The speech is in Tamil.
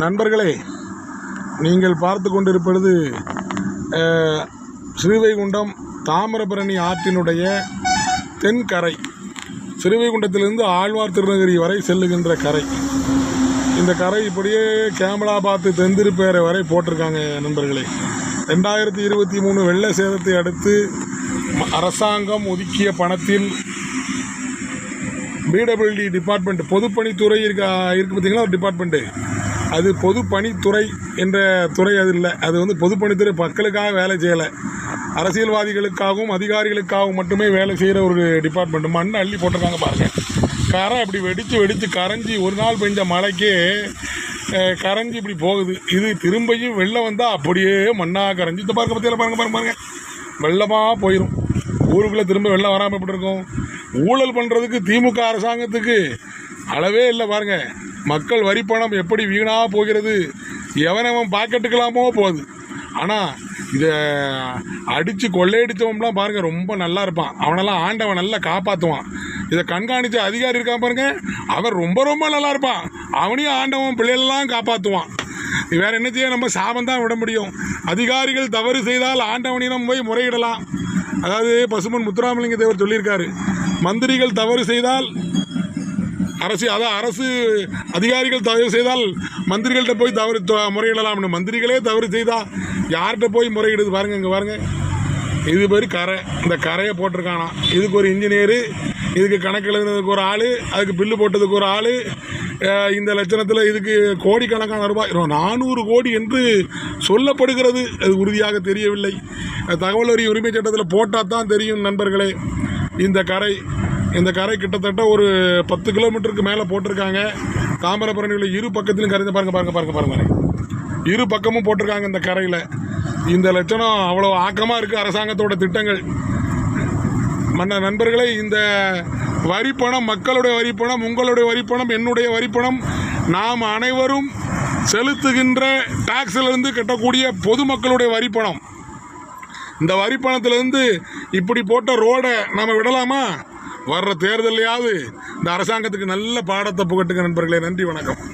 நண்பர்களே, நீங்கள் பார்த்து கொண்டிருப்பது ஸ்ரீவைகுண்டம் தாமிரபரணி ஆற்றினுடைய தென்கரை. ஸ்ரீவைகுண்டத்திலிருந்து ஆழ்வார் திருநகரி வரை செல்லுகின்ற கரை. இந்த கரை இப்படியே கேமலாபாத்து தென்திருப்பேரை வரை போட்டிருக்காங்க நண்பர்களே. 2023 வெள்ள சேதத்தை அடுத்து அரசாங்கம் ஒதுக்கிய பணத்தில் பிடபிள்யூடி டிபார்ட்மெண்ட், பொதுப்பணித்துறை இருக்கு பார்த்தீங்களா, ஒரு டிபார்ட்மெண்ட்டு. அது பொதுப்பணித்துறை என்ற துறை அது இல்லை. அது வந்து பொதுப்பணித்துறை மக்களுக்காக வேலை செய்யலை, அரசியல்வாதிகளுக்காகவும் அதிகாரிகளுக்காகவும் மட்டுமே வேலை செய்கிற ஒரு டிபார்ட்மெண்ட். மண் அள்ளி போட்டிருக்காங்க பாருங்கள். கரை அப்படி வெடித்து கரைஞ்சி ஒரு நாள் பெஞ்ச மழைக்கே கரைஞ்சி இப்படி போகுது. இது திரும்பியும் வெள்ளம் வந்தால் அப்படியே மண்ணாக கரைஞ்சி இந்த பார்க்க பற்றியில் பாருங்க வெள்ளமாக போயிடும். ஊருக்குள்ளே திரும்ப வெள்ளம் வராமல் எப்படி இருக்கும்? ஊழல் பண்ணுறதுக்கு திமுக அரசாங்கத்துக்கு அளவே இல்லை பாருங்க. மக்கள் வரி பணம் எப்படி வீணாக போகிறது, எவனவன் பாக்கெட்டுக்கலாமோ போகுது. ஆனால் இதை அடித்து கொள்ளையடித்தவன்லாம் பாருங்கள் ரொம்ப நல்லா இருப்பான். அவனெல்லாம் ஆண்டவன் நல்லா காப்பாற்றுவான். இதை கண்காணித்த அதிகாரி இருக்கான் பாருங்க, அவன் ரொம்ப ரொம்ப நல்லா இருப்பான். அவனையும் ஆண்டவன் பிள்ளைகளெல்லாம் காப்பாற்றுவான். வேறு என்ன செய்ய, நம்ம சாபம் தான் விட முடியும். அதிகாரிகள் தவறு செய்தால் ஆண்டவனிடம் போய் முறையிடலாம். அதாவது பசுமன் முத்துராமலிங்க தேவர் சொல்லியிருக்காரு, மந்திரிகள் தவறு செய்தால் அரசு அதிகாரிகள் தவறு செய்தால் மந்திரிகள்கிட்ட போய் முறையிடலாம்னு. மந்திரிகளே தவறு செய்தால் யார்கிட்ட போய் முறையிடுது பாருங்கள். இங்கே பாருங்கள், இது பேர் கரை. இந்த கரையை போட்டிருக்கானா, இதுக்கு ஒரு இன்ஜினியரு, இதுக்கு கணக்கு எழுதுனதுக்கு ஒரு ஆள், அதுக்கு பில்லு போட்டதுக்கு ஒரு ஆள். இந்த லட்சணத்தில் இதுக்கு கோடிக்கணக்கான ரூபாய், 400 கோடி என்று சொல்லப்படுகிறது. அது உறுதியாக தெரியவில்லை. தகவல் அறியும் உரிமை சட்டத்தில் போட்டால் தான் தெரியும் நண்பர்களே. இந்த கரை கிட்டத்தட்ட ஒரு 10 கிலோமீட்டருக்கு மேலே போட்டிருக்காங்க. தாமிரபரணியில் இரு பக்கத்திலும் கரைந்து பாருங்க. இரு பக்கமும் போட்டிருக்காங்க இந்த கரையில். இந்த லட்சணம் அவ்வளோ ஆக்கமாக இருக்குது அரசாங்கத்தோட திட்டங்கள். நண்பர்களே, இந்த வரிப்பணம் மக்களுடைய வரிப்பணம், உங்களுடைய வரிப்பணம், என்னுடைய வரிப்பணம், நாம் அனைவரும் செலுத்துகின்ற டாக்ஸிலிருந்து கட்டக்கூடிய பொதுமக்களுடைய வரிப்பணம். இந்த வரிப்பணத்திலிருந்து இப்படி போட்ட ரோடை நம்ம விடலாமா? வர்ற தேர்தலையாவது இந்த அரசாங்கத்துக்கு நல்ல பாடத்தை புகட்டுங்க நண்பர்களே. நன்றி, வணக்கம்.